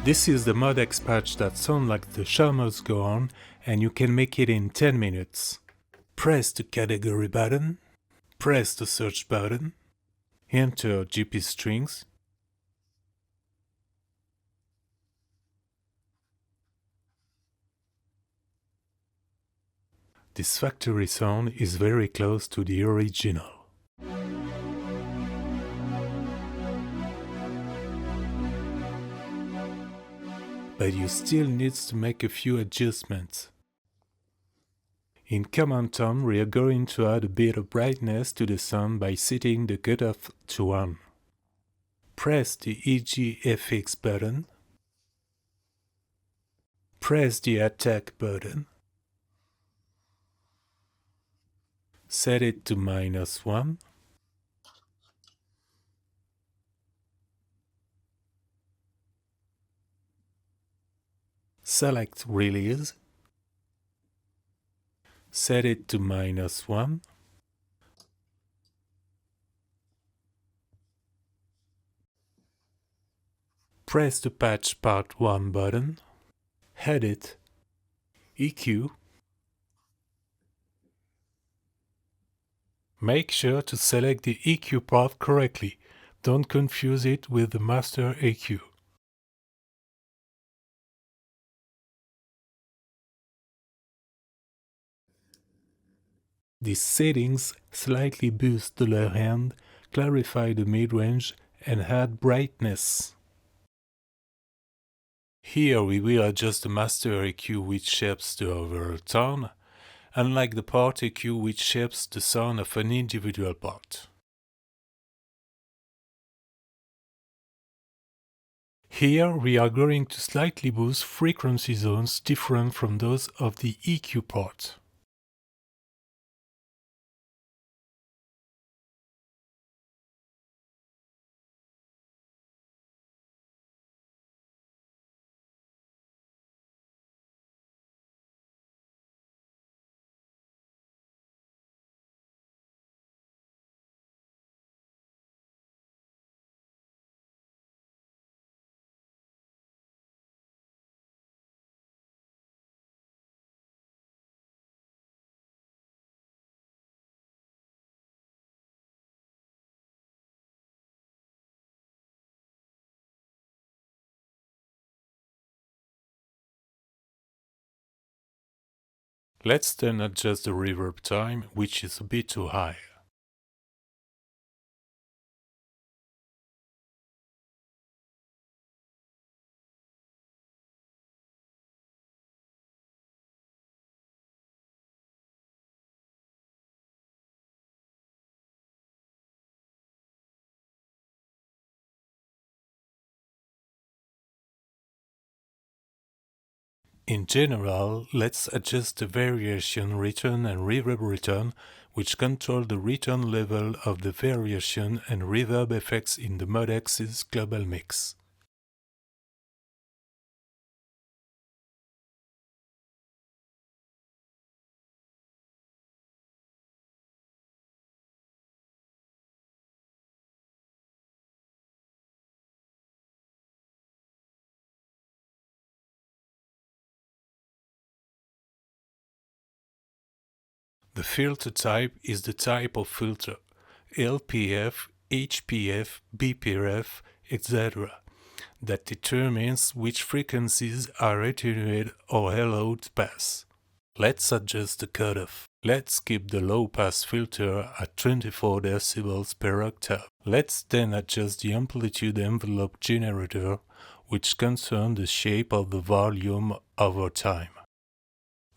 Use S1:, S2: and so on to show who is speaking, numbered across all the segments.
S1: This is the MODX patch that sounds like the show must go on, and you can make it in 10 minutes. Press the category button, press the search button, enter GP strings, this factory sound is very close to the original. But you still need to make a few adjustments. In command tone, we are going to add a bit of brightness to the sound by setting the cutoff to 1. Press the EGFX button. Press the attack button. Set it to -1. Select Release. Set it to -1. Press the Patch Part 1 button. Edit. EQ. Make sure to select the EQ part correctly. Don't confuse it with the master EQ. These settings slightly boost the low end, clarify the mid-range, and add brightness. Here we will adjust the master EQ which shapes the overall tone, unlike the part EQ which shapes the sound of an individual part. Here we are going to slightly boost frequency zones different from those of the EQ part. Let's then adjust the reverb time, which is a bit too high. In general, let's adjust the variation return and reverb return, which control the return level of the variation and reverb effects in the MODX's global mix. The filter type is the type of filter, LPF, HPF, BPRF, etc., that determines which frequencies are attenuated or allowed to pass. Let's adjust the cutoff. Let's keep the low-pass filter at 24 decibels per octave. Let's then adjust the amplitude envelope generator, which concerns the shape of the volume over time.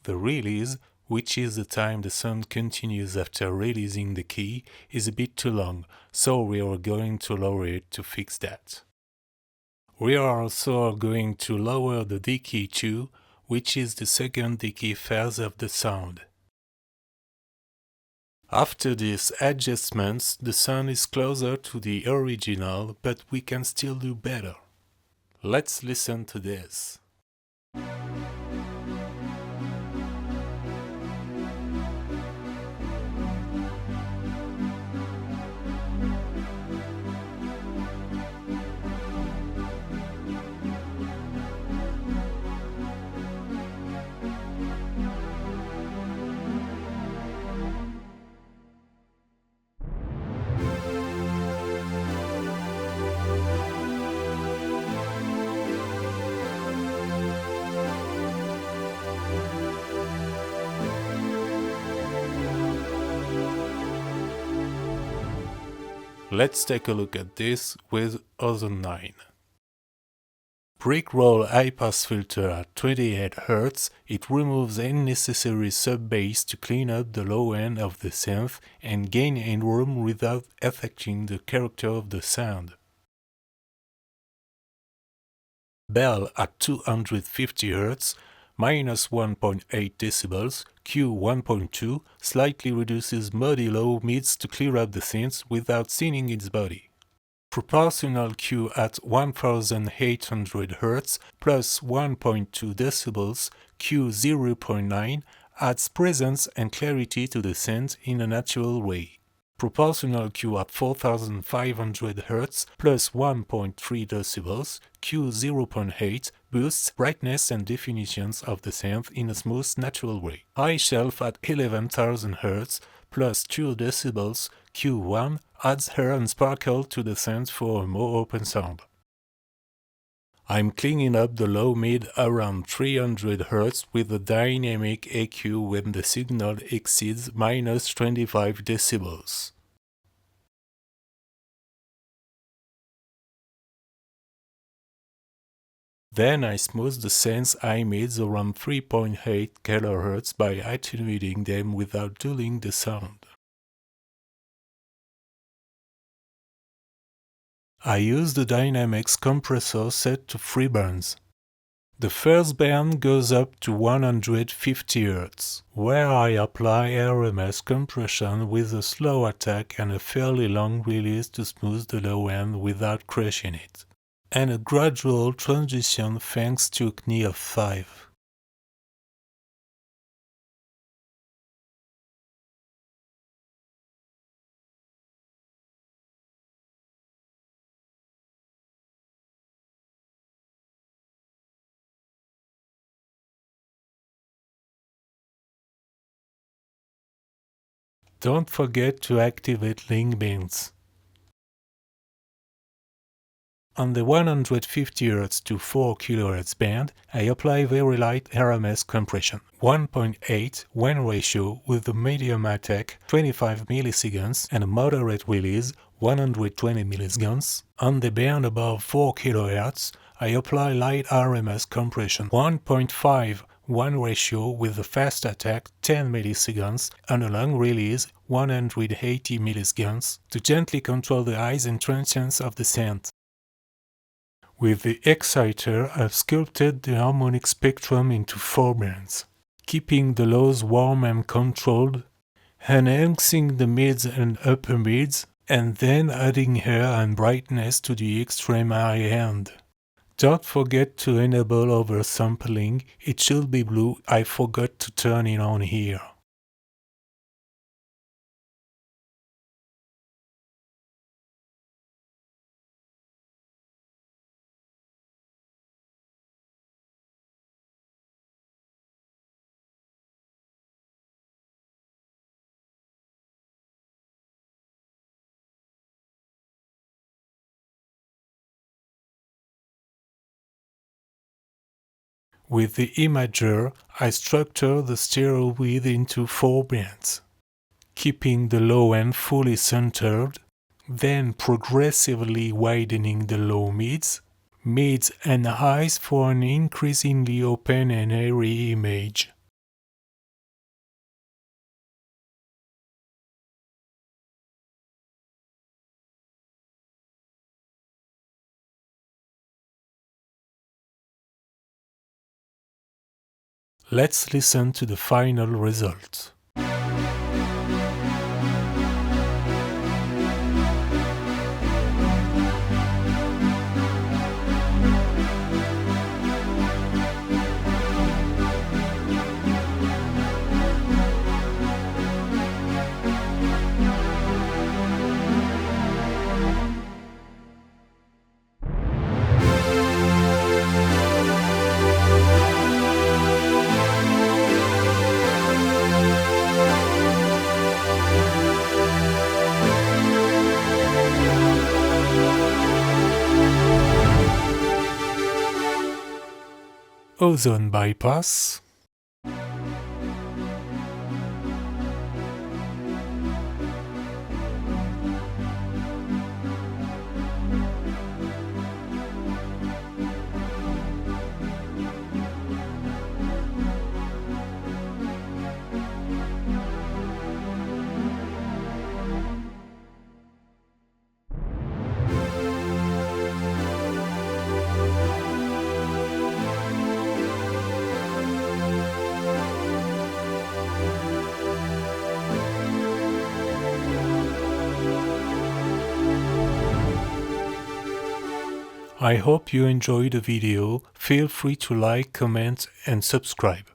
S1: The release, which is the time the sound continues after releasing the key, is a bit too long, so we are going to lower it to fix that. We are also going to lower the decay too, which is the second decay phase of the sound. After these adjustments, the sound is closer to the original, but we can still do better. Let's listen to this. Let's take a look at this with Ozone 9. Brick roll high-pass filter at 28 Hz, it removes unnecessary sub-bass to clean up the low end of the synth and gain headroom without affecting the character of the sound. Bell at 250 Hz, minus 1.8 dB, Q 1.2, slightly reduces muddy low mids to clear up the synth without thinning its body. Proportional Q at 1800 Hz plus 1.2 dB, Q 0.9, adds presence and clarity to the synth in a natural way. Proportional Q at 4500 Hz plus 1.3 dB, Q 0.8, boosts brightness and definitions of the synth in a smooth, natural way. High shelf at 11,000 Hz plus 2 dB, Q1, adds hair and sparkle to the synth for a more open sound. I'm cleaning up the low mid around 300 Hz with a dynamic EQ when the signal exceeds minus 25 dB. Then I smooth the synth high mids around 3.8 kHz by attenuating them without dulling the sound. I use the dynamics compressor set to 3 bands. The first band goes up to 150 Hz, where I apply RMS compression with a slow attack and a fairly long release to smooth the low end without crushing it, and a gradual transition thanks to a knee of 5. Don't forget to activate link bands. On the 150 Hz to 4 kHz band, I apply very light RMS compression, 1.8 when ratio with a medium attack 25 milliseconds and a moderate release 120 milliseconds. On the band above 4 kHz, I apply light RMS compression, 1.5 1 ratio with a fast attack 10 milliseconds and a long release 180 milliseconds to gently control the highs and transients of the synth. With the exciter, I've sculpted the harmonic spectrum into 4 bands, keeping the lows warm and controlled, enhancing the mids and upper mids, and then adding hair and brightness to the extreme high end. Don't forget to enable oversampling, it should be blue, I forgot to turn it on here. With the imager, I structure the stereo width into 4 bands, keeping the low end fully centered, then progressively widening the low mids and highs for an increasingly open and airy image. Let's listen to the final result. Ozone bypass, I hope you enjoyed the video. Feel free to like, comment and subscribe.